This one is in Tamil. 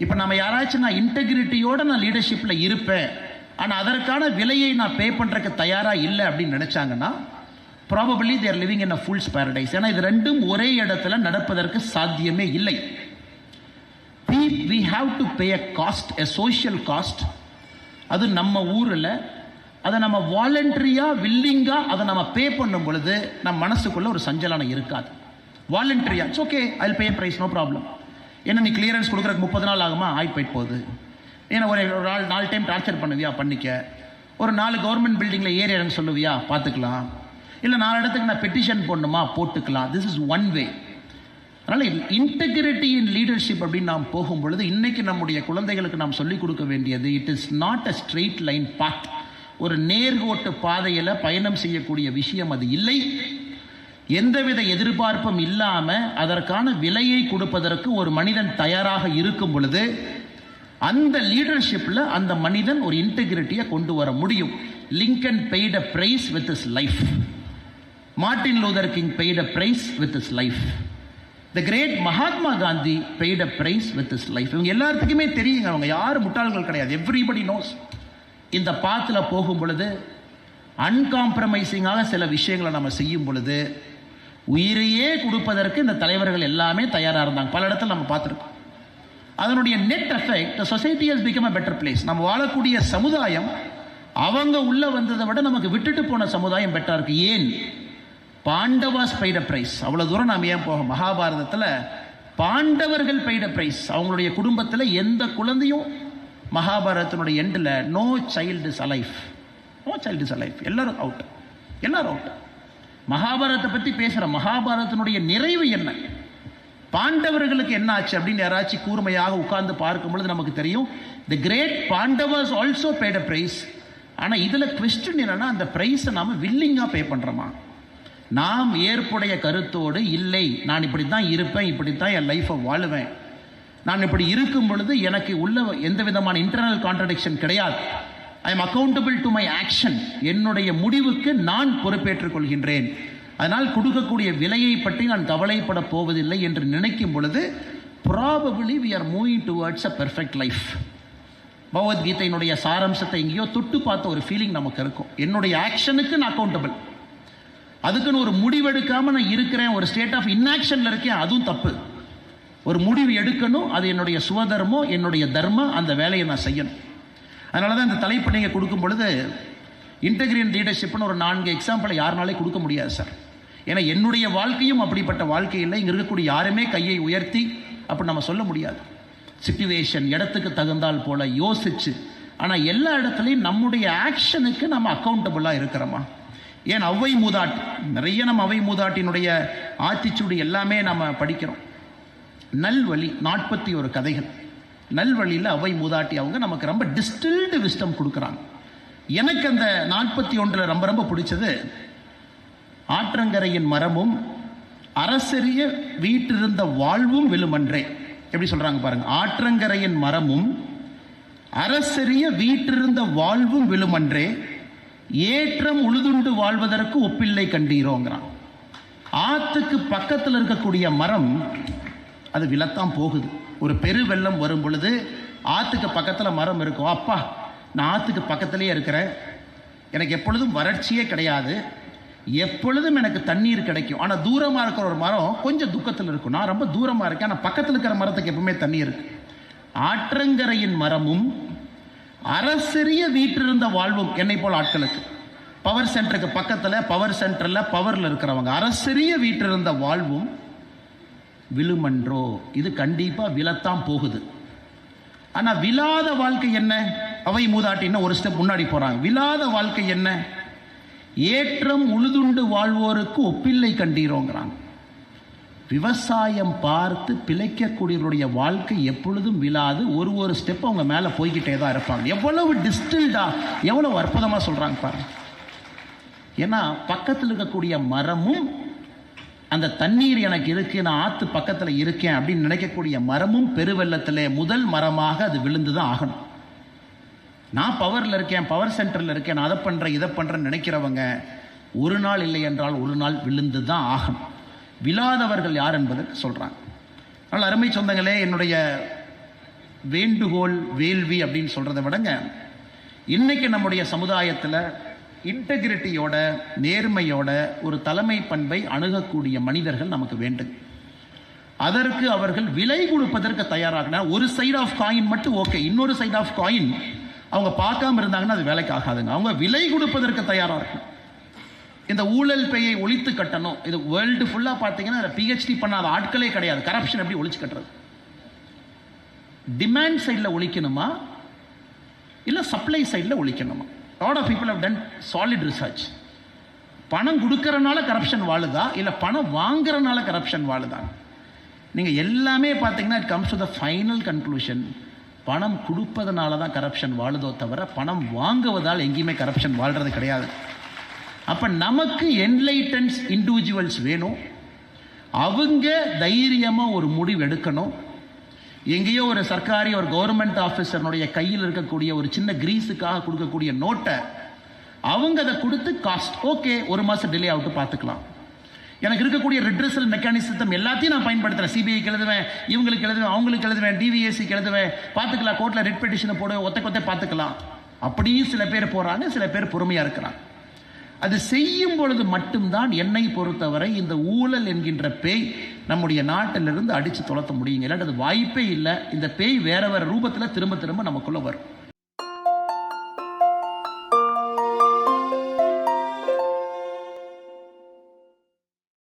இப்போ நம்ம யாராச்சும் நான் இன்டெகிரிட்டியோட நான் லீடர்ஷிப்பில் இருப்பேன், ஆனால் அதற்கான விலையை நான் பே பண்ணுறதுக்கு தயாராக இல்லை அப்படின்னு நினச்சாங்கன்னா probably there living in a fool's paradise. ஏன்னா இது ரெண்டும் ஒரே இடத்துல நடப்பதற்கு சாத்தியமே இல்லை. we have to pay a cost, a social cost. அது நம்ம ஊரில் அதை நம்ம வாலண்டரியாக வில்லிங்காக அதை நம்ம பே பண்ணும் பொழுது நம்ம மனசுக்குள்ளே ஒரு சஞ்சலனம் இருக்காது. வாலண்டரியா it's okay, I will pay price, no problem. ஏன்னா நீ கிளியரன்ஸ் கொடுக்குறதுக்கு 30 நாள் ஆகுமா, ஆயிட்டு போயிட்டு போகுது. ஏன்னா ஒரு 4 டைம் டார்ச்சர் பண்ணுவியா, பண்ணிக்க. ஒரு 4 கவர்மெண்ட் பில்டிங்கில் ஏறி இறங்க சொல்லுவியா, பார்த்துக்கலாம். இல்லை 4 இடத்துக்கு நான் பெட்டிஷன் போடணுமா, போட்டுக்கலாம். This is one way. அதனால் இன்டெகிரிட்டி இன் லீடர்ஷிப் அப்படின்னு நாம் போகும் பொழுது இன்னைக்கு நம்முடைய குழந்தைகளுக்கு நாம் சொல்லிக் கொடுக்க வேண்டியது, it is not a straight line path. ஒரு நேர்கோட்டு பாதையில் பயணம் செய்யக்கூடிய விஷயம் அது இல்லை. எந்தவித எதிர்பார்ப்பும் இல்லாமல் அதற்கான விலையை கொடுப்பதற்கு ஒரு மனிதன் தயாராக இருக்கும் பொழுது அந்த லீடர்ஷிப்பில் அந்த மனிதன் ஒரு இன்டெகிரிட்டியை கொண்டு வர முடியும். Lincoln paid a price with his life. Martin Luther King paid a price with his life. The great Mahatma Gandhi paid a price with his life. இவங்க எல்லாத்துக்குமே தெரியுங்க, அவங்க யாரும் முட்டாள்கள் கிடையாது. Everybody knows. இந்த பாத்தில் போகும் பொழுது அன்காம்ப்ரமைசிங்காக சில விஷயங்களை நம்ம செய்யும் பொழுது உயிரையே கொடுப்பதற்கு இந்த தலைவர்கள் எல்லாமே தயாராக இருந்தாங்க. பல இடத்துல நம்ம பார்த்துருக்கோம். அதனுடைய net effect, the society has become a better place. நம்ம வாழக்கூடிய சமுதாயம் அவங்க உள்ள வந்ததை விட நமக்கு விட்டுட்டு போன சமுதாயம் பெட்டராக இருக்கு. ஏன்? பாண்டவாஸ் பெய்ட பிரைஸ். அவ்வளோ தூரம் நாம் ஏன் போக, மகாபாரதத்தில் பாண்டவர்கள் பெய்ட பிரைஸ். அவங்களுடைய குடும்பத்தில் எந்த குழந்தையும் மகாபாரதத்தினுடைய எண்டில் no child is alive, no child is alive, எல்லாரும் அவுட், எல்லாரும் அவுட். மகாபாரதத்தை பற்றி பேசுகிற மகாபாரதத்தினுடைய நிறைவு என்ன, பாண்டவர்களுக்கு என்ன ஆச்சு அப்படின்னு யாராச்சும் கூர்மையாக உட்கார்ந்து பார்க்கும் பொழுது நமக்கு தெரியும். தி கிரேட் பாண்டவாஸ் ஆல்சோ பெய்ட பிரைஸ். ஆனால் இதில் குவெஸ்டின் என்னன்னா, அந்த ப்ரைஸை நாம் வில்லிங்காக பே பண்ணுறோமா? நாம் ஏற்புடைய கருத்தோடு இல்லை, நான் இப்படி தான் இருப்பேன், இப்படி தான் என் லைஃப்பை வாழுவேன், நான் இப்படி இருக்கும் பொழுது எனக்கு உள்ள எந்த விதமான இன்டர்னல் கான்ட்ரடிக்ஷன் கிடையாது, I am accountable to my action, என்னுடைய முடிவுக்கு நான் பொறுப்பேற்றுக் கொள்கின்றேன், அதனால் கொடுக்கக்கூடிய விலையை பற்றி நான் கவலைப்பட போவதில்லை என்று நினைக்கும் பொழுது probably we are moving towards a perfect life. பகவத்கீதையினுடைய சாராம்சத்தை எங்கேயோ தொட்டு பார்த்த ஒரு ஃபீலிங் நமக்கு இருக்கும். என்னுடைய ஆக்ஷனுக்கு நான் அக்கௌண்டபிள். அதுக்குன்னு ஒரு முடிவெடுக்காமல் நான் இருக்கிறேன், ஒரு ஸ்டேட் ஆஃப் இன்ஆக்ஷனில் இருக்கேன், அதுவும் தப்பு. ஒரு முடிவு எடுக்கணும், அது என்னுடைய சுவதர்மம், என்னுடைய தர்மம், அந்த வேலையை நான் செய்யணும். அதனால தான் இந்த தலைப்பு நீங்கள் கொடுக்கும் பொழுது இன்டெகிரியன் லீடர்ஷிப்னு ஒரு 4 எக்ஸாம்பிளை யாருனாலே கொடுக்க முடியாது சார். ஏன்னா என்னுடைய வாழ்க்கையும் அப்படிப்பட்ட வாழ்க்கை இல்லை. இங்கே இருக்கக்கூடிய யாருமே கையை உயர்த்தி அப்படி நம்ம சொல்ல முடியாது. சிச்சுவேஷன் இடத்துக்கு தகுந்தால் போல யோசிச்சு, ஆனால் எல்லா இடத்துலையும் நம்முடைய ஆக்ஷனுக்கு நம்ம அக்கௌண்டபிளாக இருக்கிறோமா? ஏன் அவ்வை மூதாட்டி, நிறைய நம்ம அவ்வை மூதாட்டினுடைய ஆத்திச்சூடி எல்லாமே நம்ம படிக்கிறோம். நல்வழி 41 கதைகள். நல்வழியில் அவ்வை மூதாட்டி அவங்க நமக்கு ரொம்ப டிஸ்டில்டு விஸ்டம் கொடுக்குறாங்க. எனக்கு அந்த 41 ரொம்ப ரொம்ப பிடிச்சது, ஆற்றங்கரையின் மரமும் அரசரிய வீட்டிருந்த வாழ்வும் விழுமன்றே. எப்படி சொல்றாங்க பாருங்க, ஆற்றங்கரையின் மரமும் அரசரிய வீட்டிருந்த வாழ்வும் விழுமன்றே, ஏற்றம் உழுதுண்டு வாழ்வதற்கு ஒப்பில்லை கண்டீரோங்கிறான். ஆற்றுக்கு பக்கத்தில் இருக்கக்கூடிய மரம் அது விழத்தான் போகுது. ஒரு பெரு வெள்ளம் வரும் பொழுது ஆற்றுக்கு பக்கத்தில் மரம் இருக்கும். அப்பா, நான் ஆற்றுக்கு பக்கத்திலேயே இருக்கிறேன், எனக்கு எப்பொழுதும் வறட்சியே கிடையாது, எப்பொழுதும் எனக்கு தண்ணீர் கிடைக்கும். ஆனால் தூரமாக இருக்கிற ஒரு மரம் கொஞ்சம் துக்கத்தில் இருக்கும். நான் ரொம்ப தூரமாக இருக்கேன், ஆனால் பக்கத்தில் இருக்கிற மரத்துக்கு எப்பவுமே தண்ணி இருக்கு. ஆற்றங்கரையின் மரமும் அரசரிய வீட்டிருந்த வாழ்வும், என்னை போல் ஆட்களுக்கு பவர் சென்டருக்கு பக்கத்தில், பவர் சென்டரில் பவரில் இருக்கிறவங்க, அரசரிய வீட்டிருந்த வாழ்வும் விழுமன்றோ. இது கண்டிப்பாக விழத்தான் போகுது. ஆனால் விழாத வாழ்க்கை என்ன? அவை மூதாட்டின்னு ஒரு ஸ்டெப் முன்னாடி போகிறாங்க. விழாத வாழ்க்கை என்ன? ஏற்றம் உழுதுண்டு வாழ்வோருக்கு ஒப்பில்லை கண்டீரோங்கிறாங்க. விவசாயம் பார்த்து பிழைக்கக்கூடியவருடைய வாழ்க்கை எப்பொழுதும் விழாது. ஒரு ஸ்டெப் அவங்க மேலே போய்கிட்டே தான் இருப்பாங்க. எவ்வளவு டிஸ்டில்டா, எவ்வளவு அற்புதமாக சொல்கிறாங்க பாருங்க. ஏன்னா பக்கத்தில் இருக்கக்கூடிய மரமும், அந்த தண்ணீர் எனக்கு இருக்கு, நான் ஆற்று பக்கத்தில் இருக்கேன் அப்படின்னு நினைக்கக்கூடிய மரமும் பெருவெள்ளத்தில் முதல் மரமாக அது விழுந்து தான் ஆகணும். நான் பவரில் இருக்கேன், பவர் சென்டரில் இருக்கேன், நான் அதை பண்ணுறேன் இதை பண்ணுறேன்னு நினைக்கிறவங்க ஒரு நாள் இல்லை என்றால் ஒரு நாள் விழுந்து தான் ஆகணும். விழாதவர்கள் யார் என்பதற்கு சொல்கிறாங்க. அதனால் அருமை சொந்தங்களே, என்னுடைய வேண்டுகோள் வேள்வி அப்படின்னு சொல்றதை விடங்க, இன்னைக்கு நம்முடைய சமுதாயத்தில் இன்டெகிரிட்டியோட நேர்மையோட ஒரு தலைமை பண்பை அணுகக்கூடிய மனிதர்கள் நமக்கு வேண்டும். அதற்கு அவர்கள் விலை கொடுப்பதற்கு தயாராக. ஒரு சைடு ஆஃப் காயின் மட்டும் ஓகே, இன்னொரு சைடு ஆஃப் காயின் அவங்க பார்க்காம இருந்தாங்கன்னா அது வேலைக்கு ஆகாதுங்க. அவங்க விலை கொடுப்பதற்கு தயாராக இருக்கும். இந்த ஊழல் பேயை ஒழித்து கட்டணும். இது வேர்ல்டு ஃபுல்லாக பார்த்தீங்கன்னா பிஹெச்டி பண்ணாத ஆட்களே கிடையாது. கரப்ஷன் எப்படி ஒழிச்சு கட்டுறது? டிமாண்ட் சைடில் ஒழிக்கணுமா இல்லை சப்ளை சைடில் ஒழிக்கணுமா? Lot of people have done solid research. பணம் கொடுக்கறனால கரப்ஷன் வாழுதா இல்லை பணம் வாங்குறனால கரப்ஷன் வாழுதா? நீங்கள் எல்லாமே பார்த்தீங்கன்னா it comes to the final conclusion, பணம் கொடுப்பதனால தான் கரப்ஷன் வாழுதோ தவிர பணம் வாங்குவதால் எங்கேயுமே கரப்ஷன் வாழ்றது கிடையாது. அப்போ நமக்கு என்லைட்டன்ஸ் இண்டிவிஜுவல்ஸ் வேணும். அவங்க தைரியமாக ஒரு முடிவு எடுக்கணும். எங்கேயோ ஒரு சர்க்காரி ஒரு கவர்மெண்ட் ஆஃபீஸர்னுடைய கையில் இருக்கக்கூடிய ஒரு சின்ன கிரீஸுக்காக கொடுக்கக்கூடிய நோட்டை அவங்க அதை கொடுத்து காஸ்ட் ஓகே ஒரு மாதம் டிலே ஆகிட்டு பார்த்துக்கலாம். எனக்கு இருக்கக்கூடிய ரிட்ரஸல் மெக்கானிசம் எல்லாத்தையும் நான் பயன்படுத்துகிறேன். சிபிஐக்கு எழுதுவேன், இவங்களுக்கு எழுதுவேன், அவங்களுக்கு எழுதுவேன், டிவிஎஸ்சிக்கு எழுதுவேன், பார்த்துக்கலாம், கோர்ட்டில் ரிட் பெட்டிஷனை போடுவேன், ஒத்த பார்த்துக்கலாம். அப்படியும் சில பேர் போகிறாங்க, சில பேர் பொறுமையாக இருக்கிறாங்க. அது செய்யும் பொழுது மட்டும்தான் என்னை பொறுத்தவரை இந்த ஊழல் என்கின்ற பேய் நம்முடைய நாட்டிலிருந்து அடித்து துரத்த முடியுங்க. இல்லாட்டி அது வாய்ப்பே இல்லை. இந்த பேய் வேற வேற ரூபத்தில் திரும்ப திரும்ப நமக்குள்ள வரும்.